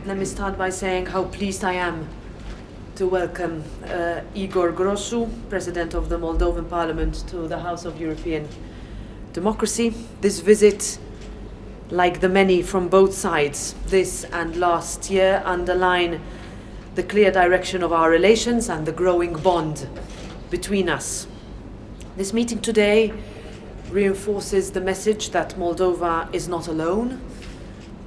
let me start by saying how pleased I am to welcome Igor Grosu, President of the Moldovan Parliament, to the House of European Democracy. This visit, like the many from both sides this and last year, underline the clear direction of our relations and the growing bond between us. This meeting today reinforces the message that Moldova is not alone.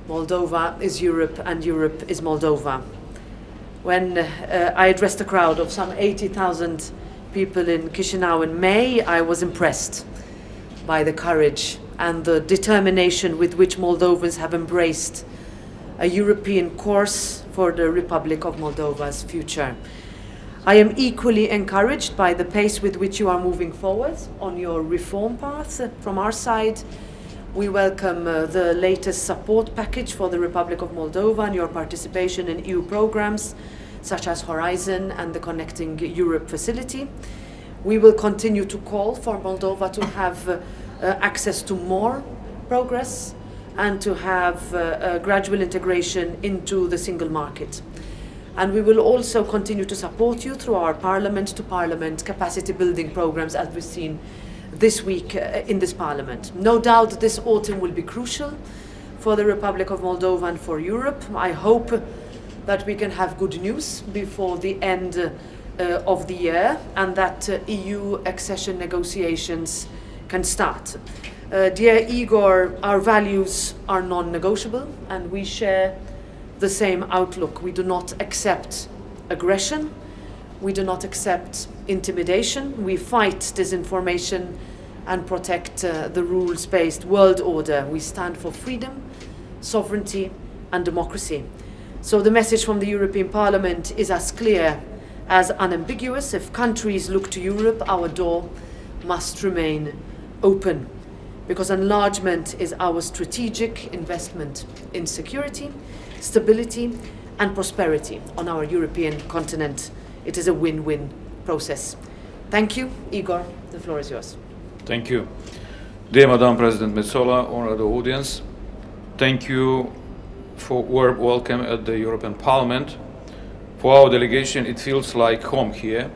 Moldova is Europe and Europe is Moldova. When I addressed a crowd of some 80,000 people in Chisinau in May, I was impressed by the courage and the determination with which Moldovans have embraced a European course for the Republic of Moldova's future. I am equally encouraged by the pace with which you are moving forward on your reform path. From our side, we welcome the latest support package for the Republic of Moldova and your participation in EU programs such as Horizon and the Connecting Europe facility. We will continue to call for Moldova to have access to more progress and to have gradual integration into the single market. And we will also continue to support you through our parliament-to-parliament capacity building programs, as we've seen this week in this parliament. No doubt this autumn will be crucial for the Republic of Moldova and for Europe. I hope that we can have good news before the end of the year and that EU accession negotiations can start. Dear Igor, our values are non-negotiable and we share the same outlook. We do not accept aggression. We do not accept intimidation. We fight disinformation and protect the rules-based world order. We stand for freedom, sovereignty, and democracy. So the message from the European Parliament is as clear as unambiguous. If countries look to Europe, our door must remain open, because enlargement is our strategic investment in security, stability, and prosperity on our European continent. It is a win-win process. Thank you. Igor, the floor is yours. Thank you. Dear Madam President Metsola, honored audience, thank you for warm welcome at the European Parliament. For our delegation, it feels like home here.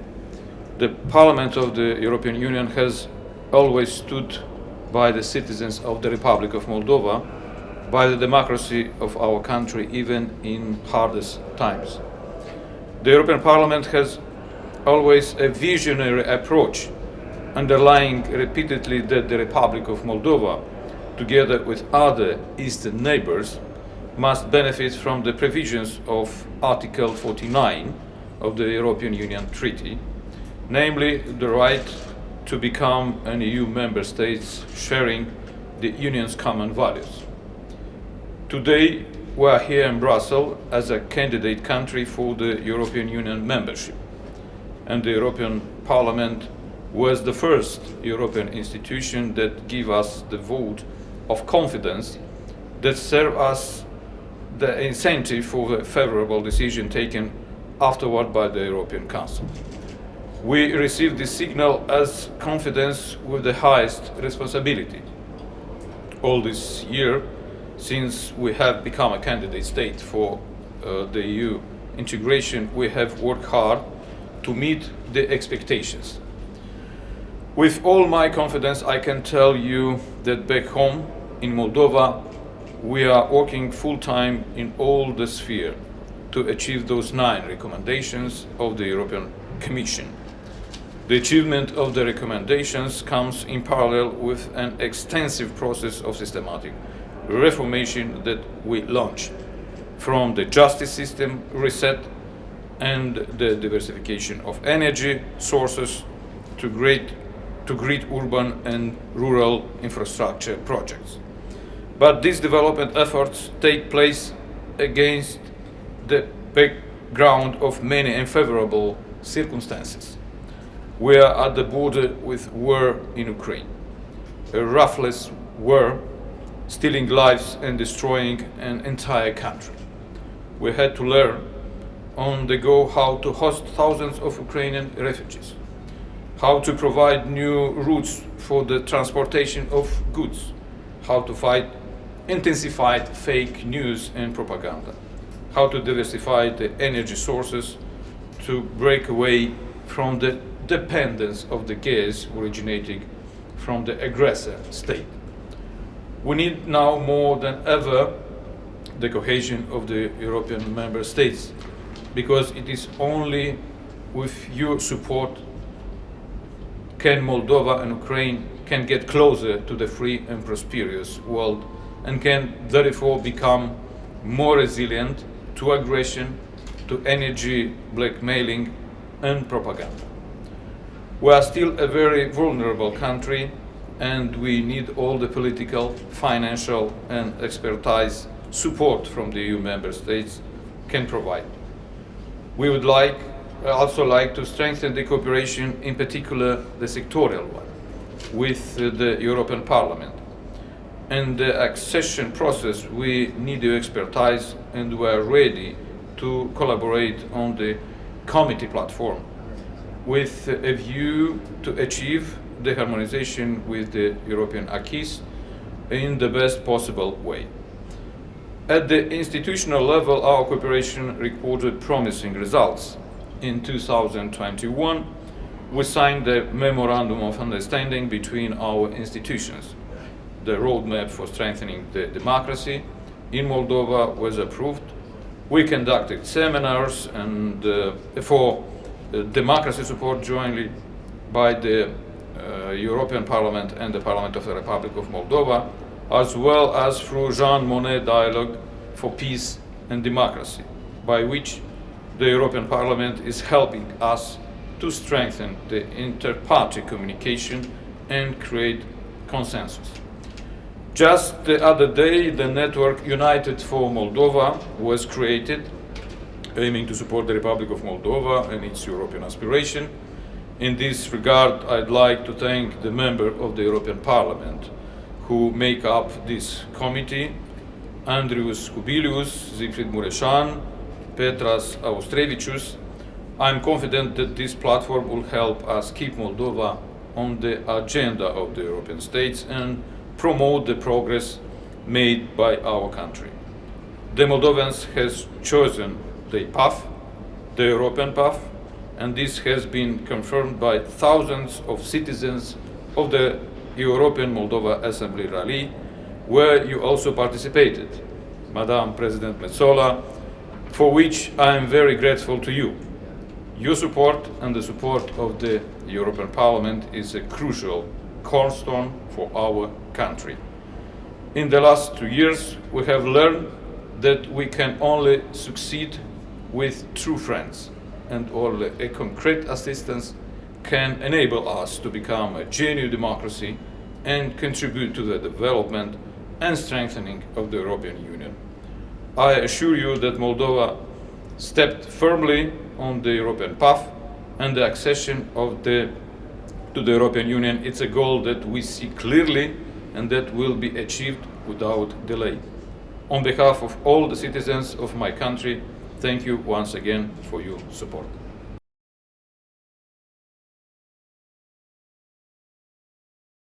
The Parliament of the European Union has always stood by the citizens of the Republic of Moldova, by the democracy of our country, even in hardest times. The European Parliament has always a visionary approach, underlying repeatedly that the Republic of Moldova, together with other eastern neighbors, must benefit from the provisions of Article 49 of the European Union Treaty, namely the right to become an EU member state sharing the Union's common values. Today, we are here in Brussels as a candidate country for the European Union membership, and the European Parliament was the first European institution that gave us the vote of confidence that served as the incentive for the favorable decision taken afterward by the European Council. We received this signal as confidence with the highest responsibility. All this year, since we have become a candidate state for the EU integration, we have worked hard to meet the expectations. With all my confidence, I can tell you that back home in Moldova, we are working full-time in all the sphere to achieve those 9 recommendations of the European Commission. The achievement of the recommendations comes in parallel with an extensive process of systematic reformation that we launched, from the justice system reset and the diversification of energy sources to great urban and rural infrastructure projects. But these development efforts take place against the background of many unfavorable circumstances. We are at the border with war in Ukraine, a ruthless war stealing lives and destroying an entire country. We had to learn on the go how to host thousands of Ukrainian refugees, how to provide new routes for the transportation of goods, how to fight intensified fake news and propaganda, how to diversify the energy sources to break away from the dependence of the gas originating from the aggressor state. We need now more than ever the cohesion of the European member states, because it is only with your support can Moldova and Ukraine can get closer to the free and prosperous world and can therefore become more resilient to aggression, to energy blackmailing and propaganda. We are still a very vulnerable country, and we need all the political, financial and expertise support from the EU member states can provide. We would also like to strengthen the cooperation, in particular the sectorial one, with the European Parliament. In the accession process, we need your expertise, and we are ready to collaborate on the committee platform with a view to achieve the harmonization with the European acquis in the best possible way. At the institutional level, our cooperation recorded promising results. In 2021, we signed a Memorandum of Understanding between our institutions. The roadmap for strengthening the democracy in Moldova was approved. We conducted seminars and for democracy support jointly by the European Parliament and the Parliament of the Republic of Moldova, as well as through Jean Monnet Dialogue for Peace and Democracy, by which the European Parliament is helping us to strengthen the inter-party communication and create consensus. Just the other day, the network United for Moldova was created, aiming to support the Republic of Moldova and its European aspiration. In this regard, I'd like to thank the members of the European Parliament who make up this committee: Andrius Kubilius, Siegfried Mureșan, Petras Austrevicius. I'm confident that this platform will help us keep Moldova on the agenda of the European states and promote the progress made by our country. The Moldovans has chosen the path, the European path, and this has been confirmed by thousands of citizens of the European Moldova Assembly Rally, where you also participated, Madam President Metsola, for which I am very grateful to you. Your support and the support of the European Parliament is a crucial cornerstone for our country. In the last 2 years, we have learned that we can only succeed with true friends, and only a concrete assistance can enable us to become a genuine democracy and contribute to the development and strengthening of the European Union. I assure you that Moldova stepped firmly on the European path, and the accession to the European Union is a goal that we see clearly and that will be achieved without delay. On behalf of all the citizens of my country, thank you once again for your support.